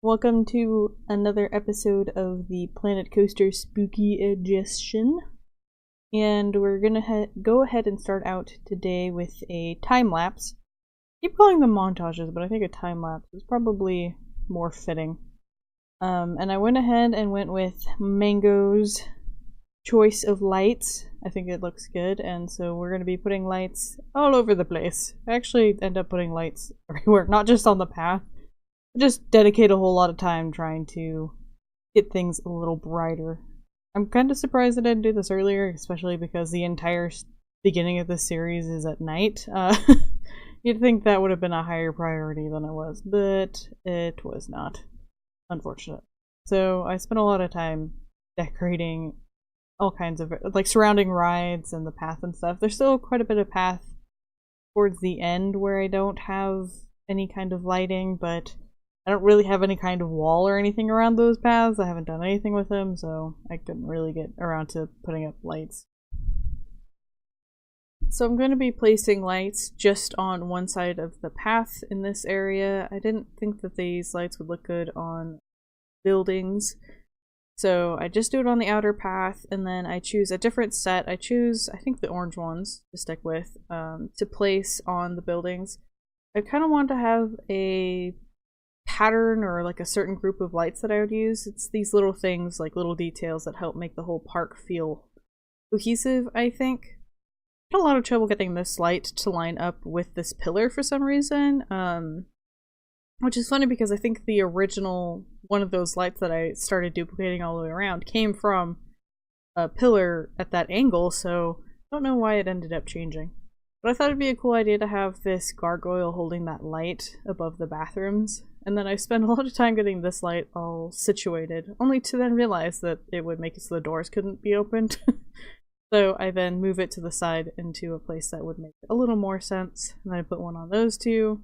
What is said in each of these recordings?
Welcome to another episode of the Planet Coaster Spooky Edition. And we're gonna go ahead and start out today with a time lapse. I keep calling them montages, but I think a time lapse is probably more fitting. And I went ahead and went with Mango's choice of lights. I think it looks good, and so we're gonna be putting lights all over the place. I actually end up putting lights everywhere, not just on the path. Just dedicate a whole lot of time trying to get things a little brighter. I'm kind of surprised that I didn't do this earlier, especially because the entire beginning of this series is at night. You'd think that would have been a higher priority than it was, but it was not, unfortunate. So I spent a lot of time decorating all kinds of, like, surrounding rides and the path and stuff. There's still quite a bit of path towards the end where I don't have any kind of lighting, but I don't really have any kind of wall or anything around those paths. I haven't done anything with them, so I didn't really get around to putting up lights. So I'm going to be placing lights just on one side of the path in this area. I didn't think that these lights would look good on buildings, so I just do it on the outer path, and then I choose a different set. I choose, I think, the orange ones to stick with, to place on the buildings. I kind of want to have a pattern or like a certain group of lights that I would use. It's these little things, like little details, that help make the whole park feel cohesive, I think. I had a lot of trouble getting this light to line up with this pillar for some reason, which is funny because I think the original one of those lights that I started duplicating all the way around came from a pillar at that angle, so I don't know why it ended up changing. But I thought it'd be a cool idea to have this gargoyle holding that light above the bathrooms. And then I spent a lot of time getting this light all situated, only to then realize that it would make it so the doors couldn't be opened. So I then move it to the side into a place that would make a little more sense. And then I put one on those two.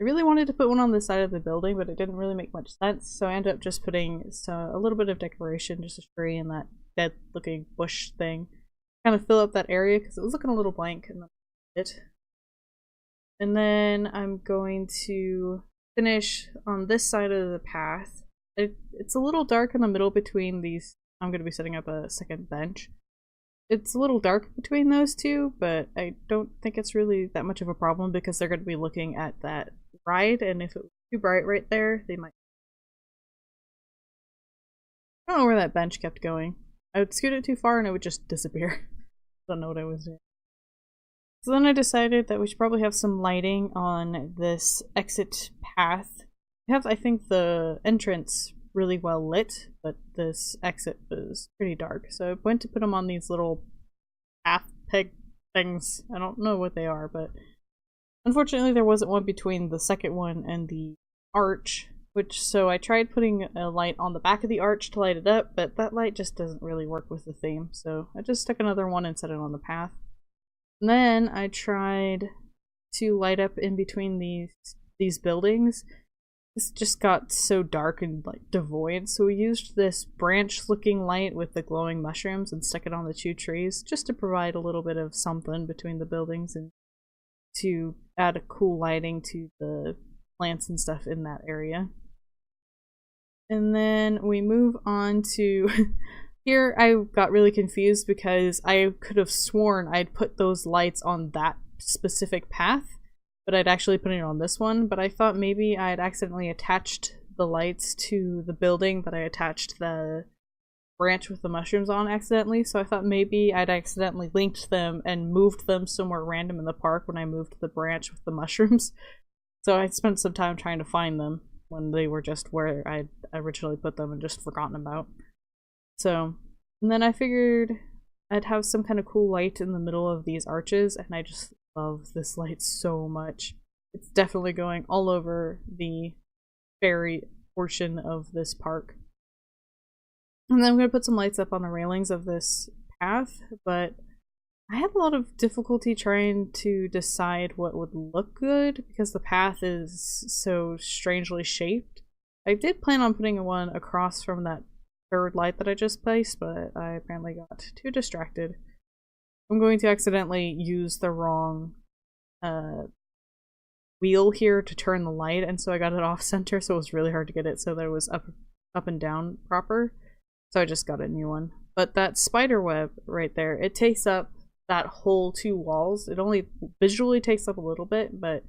I really wanted to put one on the side of the building, but it didn't really make much sense. So I ended up just putting a little bit of decoration, just a tree and that dead looking bush thing. Kind of fill up that area because it was looking a little blank. And then I'm going to finish on this side of the path. It's a little dark in the middle between these. I'm going to be setting up a second bench. It's a little dark between those two, but I don't think it's really that much of a problem because they're going to be looking at that ride, and if it was too bright right there, they might. I don't know where that bench kept going. I would scoot it too far and it would just disappear. I don't know what I was doing. So then I decided that we should probably have some lighting on this exit path. We have, I think, the entrance really well lit, but this exit was pretty dark. So I went to put them on these little path peg things. I don't know what they are, but unfortunately there wasn't one between the second one and the arch, so I tried putting a light on the back of the arch to light it up, but that light just doesn't really work with the theme. So I just stuck another one and set it on the path. And then I tried to light up in between these buildings. This just got so dark and like devoid, so we used this branch-looking light with the glowing mushrooms and stuck it on the two trees just to provide a little bit of something between the buildings and to add a cool lighting to the plants and stuff in that area. And then we move on to here. I got really confused because I could have sworn I'd put those lights on that specific path, but I'd actually put it on this one. But I thought maybe I'd accidentally attached the lights to the building that I attached the branch with the mushrooms on accidentally, so I thought maybe I'd accidentally linked them and moved them somewhere random in the park when I moved the branch with the mushrooms. So I spent some time trying to find them when they were just where I'd originally put them and just forgotten about. So, and then I figured I'd have some kind of cool light in the middle of these arches, and I just love this light so much. It's definitely going all over the ferry portion of this park. And then I'm going to put some lights up on the railings of this path, but I had a lot of difficulty trying to decide what would look good because the path is so strangely shaped. I did plan on putting one across from that third light that I just placed, but I apparently got too distracted. I'm going to accidentally use the wrong wheel here to turn the light, and so I got it off center, so it was really hard to get it so that it was up and down proper. So I just got a new one. But that spider web right there, it takes up that whole 2 walls. It only visually takes up a little bit, but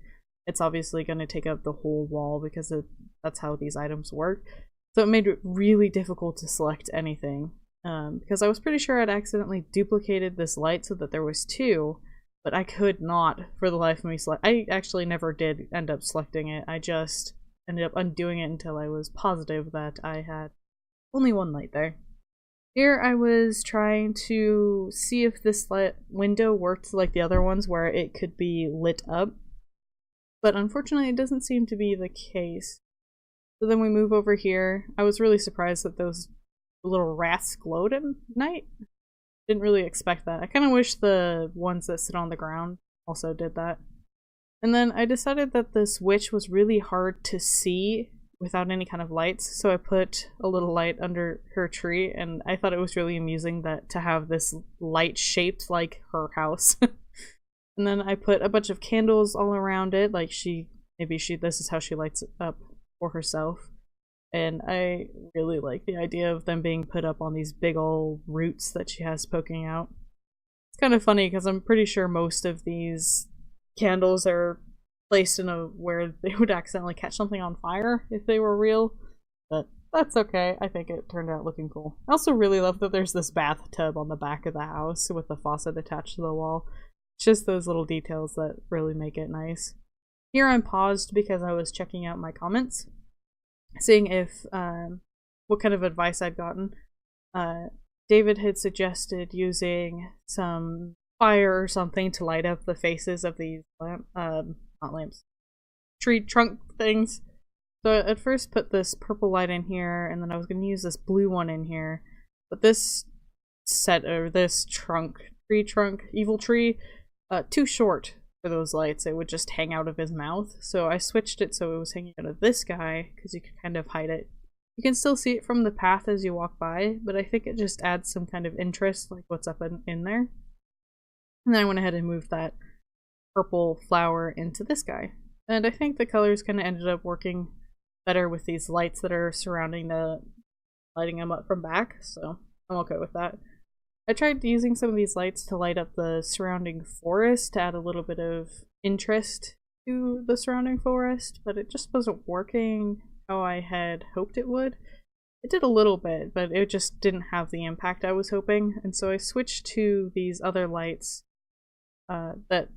it's obviously going to take up the whole wall because that's how these items work. So it made it really difficult to select anything. Because I was pretty sure I'd accidentally duplicated this light so that there was 2, but I could not for the life of me select. I actually never did end up selecting it. I just ended up undoing it until I was positive that I had only 1 light there. Here I was trying to see if this window worked like the other ones where it could be lit up, but unfortunately it doesn't seem to be the case. So then we move over here. I was really surprised that those little rats glowed at night. Didn't really expect that. I kind of wish the ones that sit on the ground also did that. And then I decided that this witch was really hard to see without any kind of lights, so I put a little light under her tree, and I thought it was really amusing that to have this light shaped like her house. And then I put a bunch of candles all around it, like this is how she lights it up for herself. And I really like the idea of them being put up on these big old roots that she has poking out. It's kind of funny because I'm pretty sure most of these candles are placed in where they would accidentally catch something on fire if they were real, but that's okay. I think it turned out looking cool. I also really love that there's this bathtub on the back of the house with the faucet attached to the wall. It's just those little details that really make it nice. Here I'm paused because I was checking out my comments, seeing if what kind of advice I'd gotten. David had suggested using some fire or something to light up the faces of these not lamps, tree trunk things. So I at first put this purple light in here, and then I was going to use this blue one in here, but this tree trunk, evil tree, too short for those lights. It would just hang out of his mouth, so I switched it so it was hanging out of this guy, because you can kind of hide it. You can still see it from the path as you walk by, but I think it just adds some kind of interest, like what's up in there. And then I went ahead and moved that purple flower into this guy. And I think the colors kind of ended up working better with these lights that are surrounding lighting them up from back, so I'm okay with that. I tried using some of these lights to light up the surrounding forest to add a little bit of interest to the surrounding forest, but it just wasn't working how I had hoped it would. It did a little bit, but it just didn't have the impact I was hoping, and so I switched to these other lights that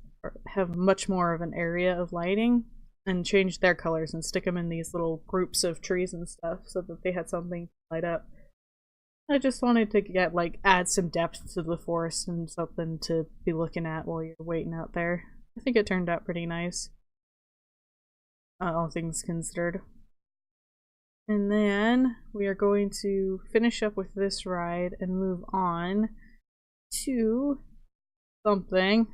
have much more of an area of lighting, and changed their colors and stick them in these little groups of trees and stuff so that they had something to light up. I just wanted to add some depth to the forest and something to be looking at while you're waiting out there. I think it turned out pretty nice, all things considered. And then we are going to finish up with this ride and move on to something.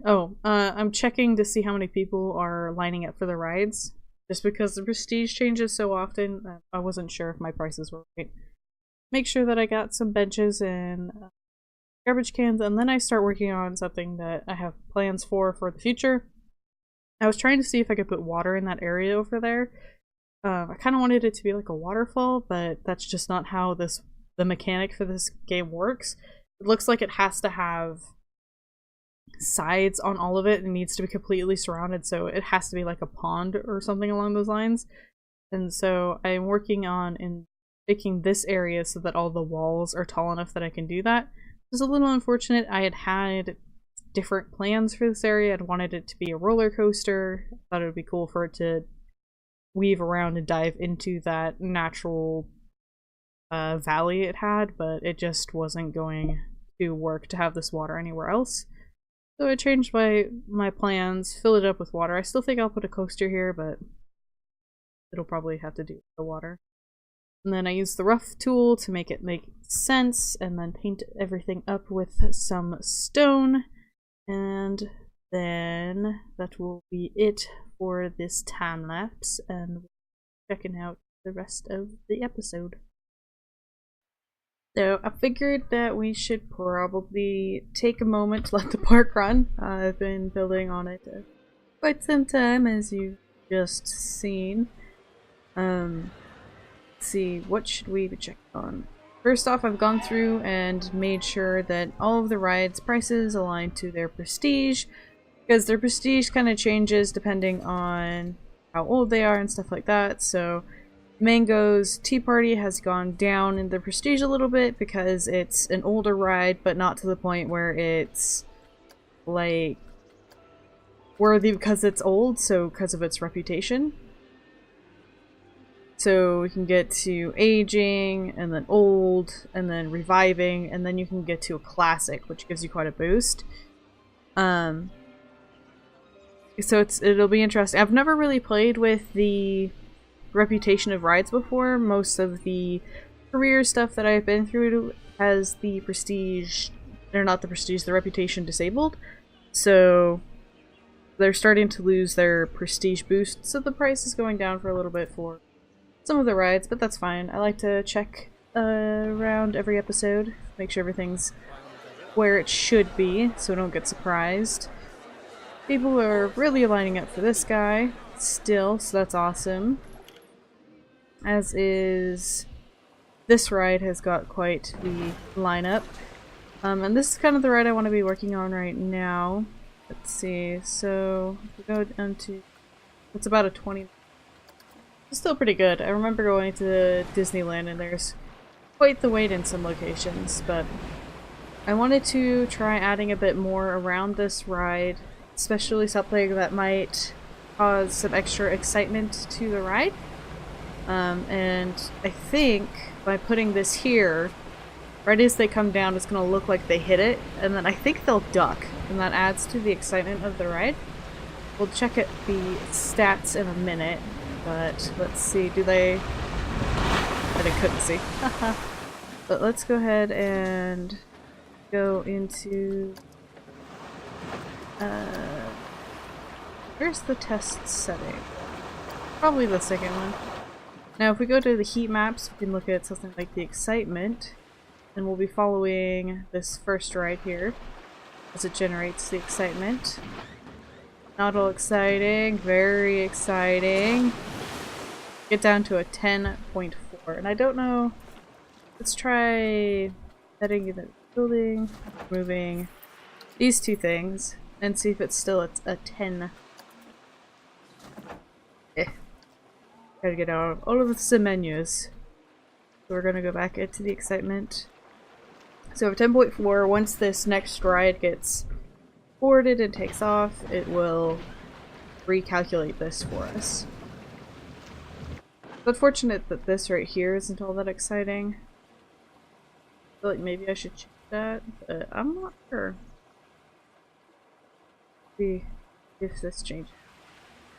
I'm checking to see how many people are lining up for the rides. Just because the prestige changes so often, I wasn't sure if my prices were right. Make sure that I got some benches and garbage cans, and then I start working on something that I have plans for the future. I was trying to see if I could put water in that area over there. I kind of wanted it to be like a waterfall, but that's just not how the mechanic for this game works. It looks like it has to have sides on all of it and needs to be completely surrounded, so it has to be like a pond or something along those lines. And so I'm working on making this area so that all the walls are tall enough that I can do that. It was a little unfortunate. I had different plans for this area. I'd wanted it to be a roller coaster. I thought it would be cool for it to weave around and dive into that natural valley it had, but it just wasn't going to work to have this water anywhere else. So I changed my plans, fill it up with water. I still think I'll put a coaster here, but it'll probably have to do with the water. And then I used the rough tool to make it make sense, and then paint everything up with some stone. And then that will be it for this time lapse, and checking out the rest of the episode. So I figured that we should probably take a moment to let the park run. I've been building on it quite some time, as you just seen. Let's see, what should we be checking on? First off, I've gone through and made sure that all of the rides' prices align to their prestige, because their prestige kind of changes depending on how old they are and stuff like that. So Mango's Tea Party has gone down in the prestige a little bit because it's an older ride, but not to the point where it's like worthy because it's old, so because of its reputation. So we can get to aging, and then old, and then reviving, and then you can get to a classic, which gives you quite a boost. So it'll be interesting. I've never really played with the reputation of rides before. Most of the career stuff that I've been through has the prestige, or not the prestige, the reputation disabled. So they're starting to lose their prestige boost, so the price is going down for a little bit for some of the rides, but that's fine. I like to check around every episode, make sure everything's where it should be, so we don't get surprised. People are really lining up for this guy still, so that's awesome. As is, this ride has got quite the lineup. And this is kind of the ride I want to be working on right now. Let's see, so if we go down to, it's about a 20. It's still pretty good. I remember going to Disneyland and there's quite the wait in some locations, but I wanted to try adding a bit more around this ride, especially something that might cause some extra excitement to the ride. And I think by putting this here, right as they come down, it's going to look like they hit it, and then I think they'll duck, and that adds to the excitement of the ride. We'll check at the stats in a minute, but let's see, do they... I couldn't see. But let's go ahead and go into... where's the test setting? Probably the second one. Now if we go to the heat maps, we can look at something like the excitement, and we'll be following this first ride here as it generates the excitement. Not all exciting, very exciting. Get down to a 10.4, and I don't know. Let's try heading in the building, moving these two things, and see if it's still a 10. Gotta get out of all of the menus. So we're gonna go back into the excitement. So 10.4, once this next ride gets boarded and takes off, it will recalculate this for us. It's unfortunate that this right here isn't all that exciting. I feel like maybe I should check that, but I'm not sure. See if this changes.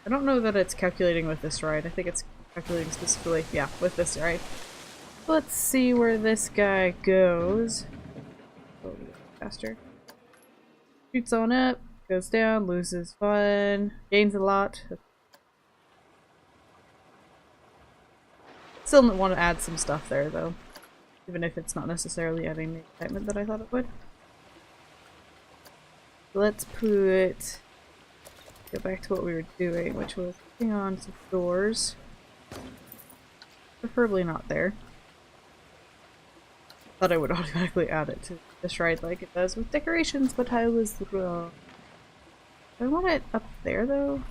I don't know that it's calculating with this ride. I think it's calculating specifically, yeah, with this ride. Let's see where this guy goes. Oh, faster. Shoots on up, goes down, loses fun, gains a lot. Still want to add some stuff there though, even if it's not necessarily adding the excitement that I thought it would. Let's put... go back to what we were doing, which was putting on some doors. Preferably not there. Thought I would automatically add it to this ride like it does with decorations, but I was wrong. Do I want it up there though?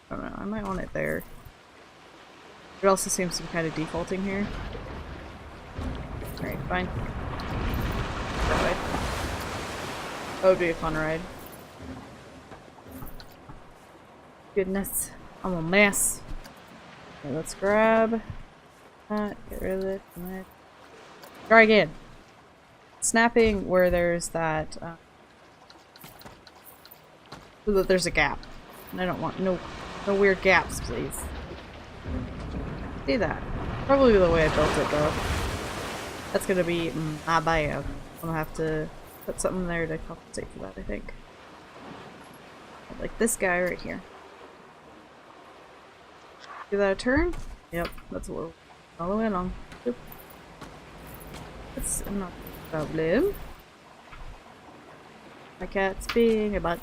I don't know, I might want it there. It also seems to be kind of defaulting here. Alright, fine. That way. That would be a fun ride. Goodness, I'm a mess. Okay, let's grab that, get rid of it, and then try again. Snapping where there's that, so that there's a gap. And I don't want no weird gaps, please. See that? Probably the way I built it though. That's gonna be my bad. I'm gonna have to put something there to compensate for that, I think. Like this guy right here. Give that a turn? Yep, that's what we're following along. Oop. That's not a problem. My cat's being a butt.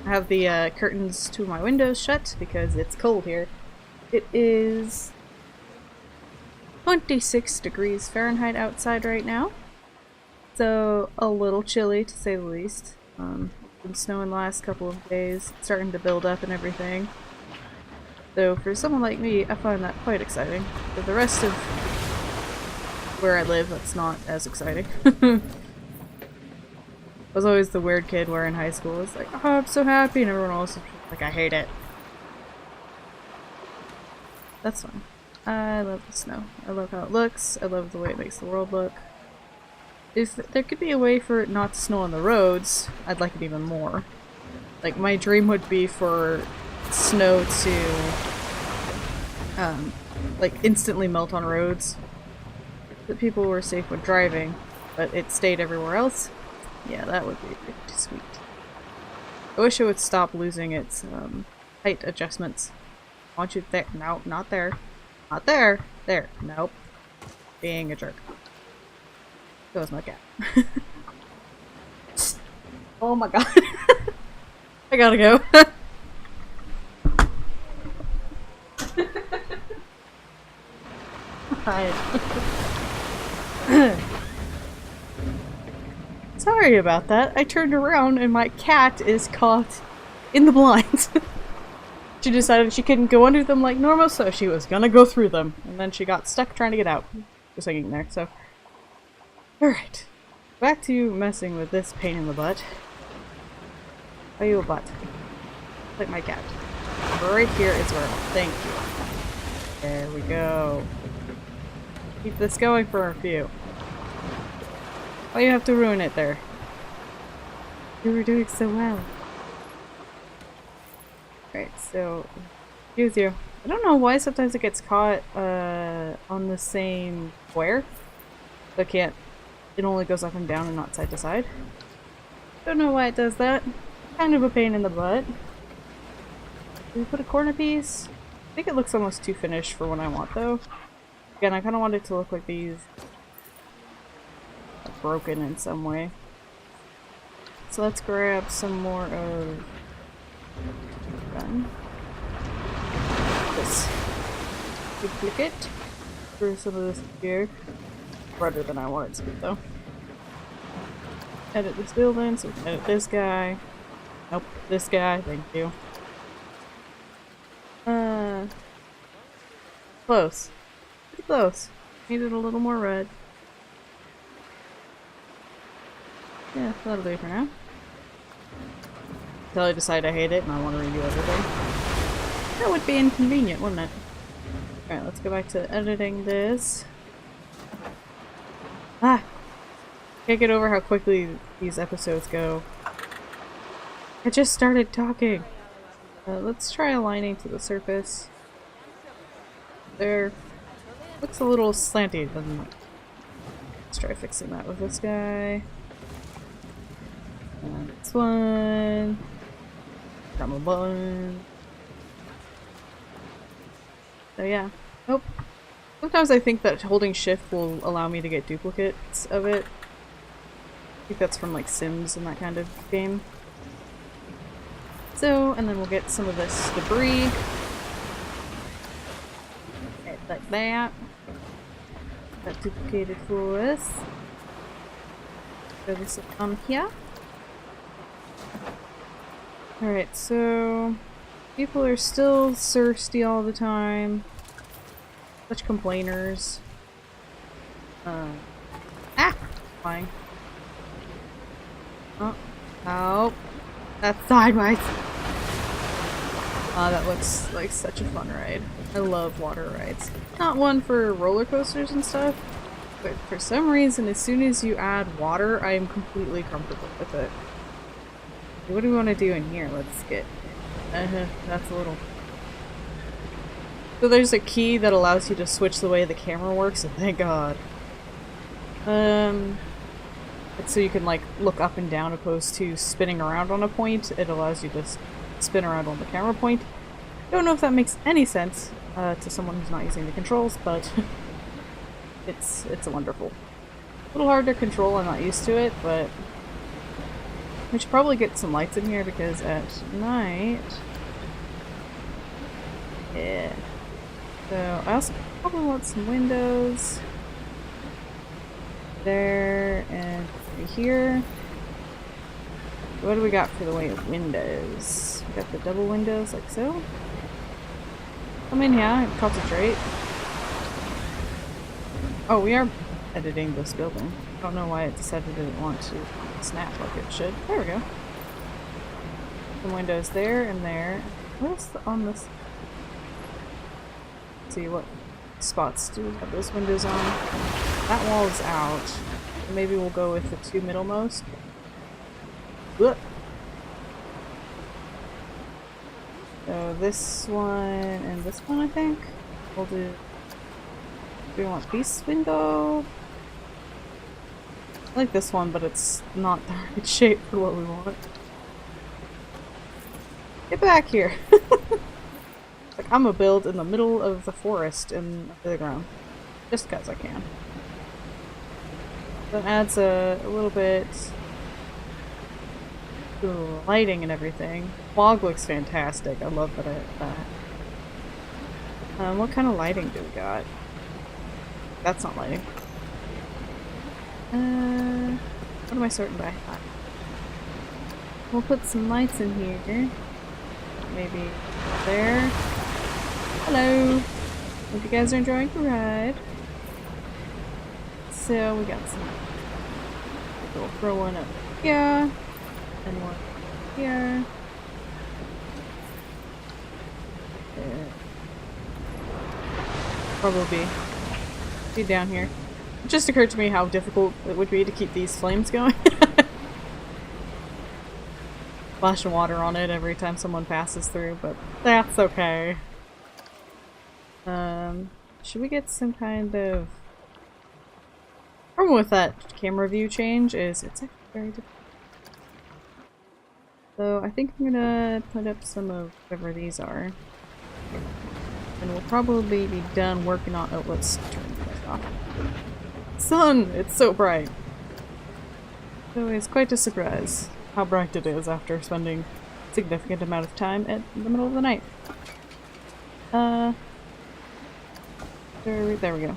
I have the curtains to my windows shut because it's cold here. It is 26 degrees Fahrenheit outside right now. So a little chilly to say the least. It's been snowing the last couple of days, it's starting to build up and everything. So for someone like me, I find that quite exciting. For the rest of where I live, that's not as exciting. I was always the weird kid where in high school it's like, oh, I'm so happy, and everyone else is like, I hate it. That's fine. I love the snow. I love how it looks. I love the way it makes the world look. If there could be a way for it not to snow on the roads, I'd like it even more. Like, my dream would be for snow to, like, instantly melt on roads. That people were safe when driving, but it stayed everywhere else. Yeah, that would be pretty sweet. I wish it would stop losing its, height adjustments. I want you there. No, not there. Not there. There. Nope. Being a jerk. Goes my cat. Oh my god. I gotta go. Sorry about that. I turned around and my cat is caught in the blinds. She decided she couldn't go under them like normal, so she was gonna go through them. And then she got stuck trying to get out. Just hanging there, so. Alright. Back to messing with this pain in the butt. Are you a butt? Like my cat. Right here is where. Thank you. There we go. Keep this going for a few. Why you have to ruin it there? You were doing so well. Right, so excuse you. I don't know why sometimes it gets caught on the same square. So it only goes up and down and not side to side. Don't know why it does that. Kind of a pain in the butt. Did we put a corner piece? I think it looks almost too finished for what I want though. Again, I kind of want it to look like these are broken in some way. So let's grab some more of this duplicate. Through some of this here. Redder than I want it to be though. Edit this building, so we can edit this guy. Nope, this guy, thank you. Close. Pretty close. Needed a little more red. Yeah, that'll do for now. Until I decide I hate it and I want to redo everything. That would be inconvenient, wouldn't it? Alright, let's go back to editing this. Ah! Can't get over how quickly these episodes go. I just started talking! Let's try aligning to the surface. There. Looks a little slanty, doesn't it? Let's try fixing that with this guy. And this one. Got my button. So yeah. Nope. Sometimes I think that holding shift will allow me to get duplicates of it. I think that's from like Sims and that kind of game. So, and then we'll get some of this debris. Like that. That duplicated for us. So this will come here. Alright, so people are still thirsty all the time. Such complainers. Fine. Oh. Oh. That's sideways. That looks like such a fun ride. I love water rides. Not one for roller coasters and stuff, but for some reason, as soon as you add water, I am completely comfortable with it. What do we want to do in here? Let's get... that's a little... So there's a key that allows you to switch the way the camera works, and thank god. It's so you can, like, look up and down opposed to spinning around on a point. It allows you to spin around on the camera point. Don't know if that makes any sense to someone who's not using the controls, but it's wonderful. A little hard to control, I'm not used to it, but We should probably get some lights in here because at night... Yeah. So I also probably want some windows. There and here. What do we got for the way of windows? We got the double windows like so. Come in here and concentrate. Oh, we are editing this building. I don't know why it decided it didn't want to snap like it should. There we go. Some windows there and there. What else on this? Let's see what spots do we have those windows on. That wall is out. Maybe we'll go with the two middlemost. Whoop. So this one and this one, I think. We'll do. Do we want this window? I like this one, but it's not the right shape for what we want. Get back here! Like, I'm gonna build in the middle of the forest in the ground. Just because I can. That adds a little bit to the lighting and everything. Fog looks fantastic. I love that I have that. What kind of lighting do we got? That's not lighting. What am I sorting by? We'll put some lights in here. Maybe there. Hello! Hope you guys are enjoying the ride. So we got some. We'll throw one up here. And one here. There. Probably be down here. It just occurred to me how difficult it would be to keep these flames going. Splashing water on it every time someone passes through, but that's okay. Should we get some kind of... problem with that camera view change is it's actually very difficult. So I think I'm gonna put up some of whatever these are. And we'll probably be done working on... oh, let's turn this off. Sun! It's so bright! So it's quite a surprise how bright it is after spending a significant amount of time in the middle of the night. There we go.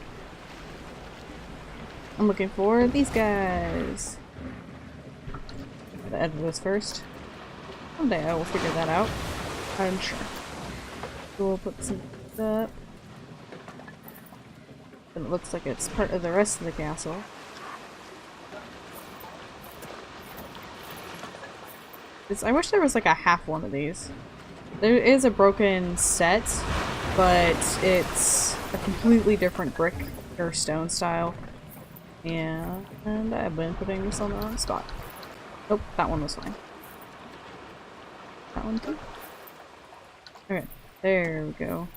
I'm looking for these guys. Gotta edit this first. Someday I will figure that out. I'm sure. So we'll put some up. And it looks like it's part of the rest of the castle. I wish there was like a half one of these. There is a broken set, but it's a completely different brick or stone style. Yeah, and I've been putting this on the wrong spot. Nope, that one was fine. That one too? Okay, there we go.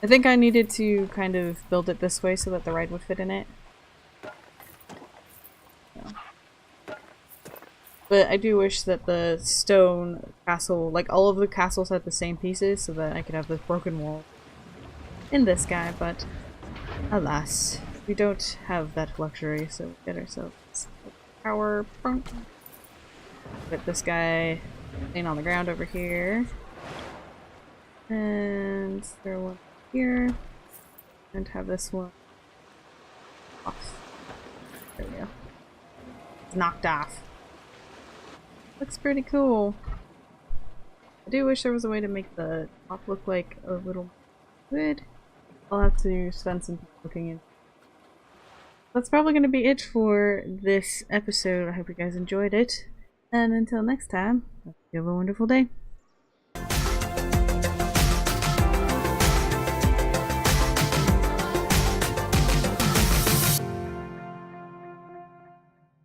I think I needed to kind of build it this way so that the ride would fit in it. But I do wish that the stone castle, like all of the castles had the same pieces so that I could have this broken wall in this guy, but alas, we don't have that luxury, so we get ourselves a power front. Put this guy laying on the ground over here. And throw one here. And have this one off. There we go. It's knocked off. Looks pretty cool. I do wish there was a way to make the top look like a little wood. I'll have to spend some time looking in. That's probably going to be it for this episode. I hope you guys enjoyed it. And until next time, you have a wonderful day.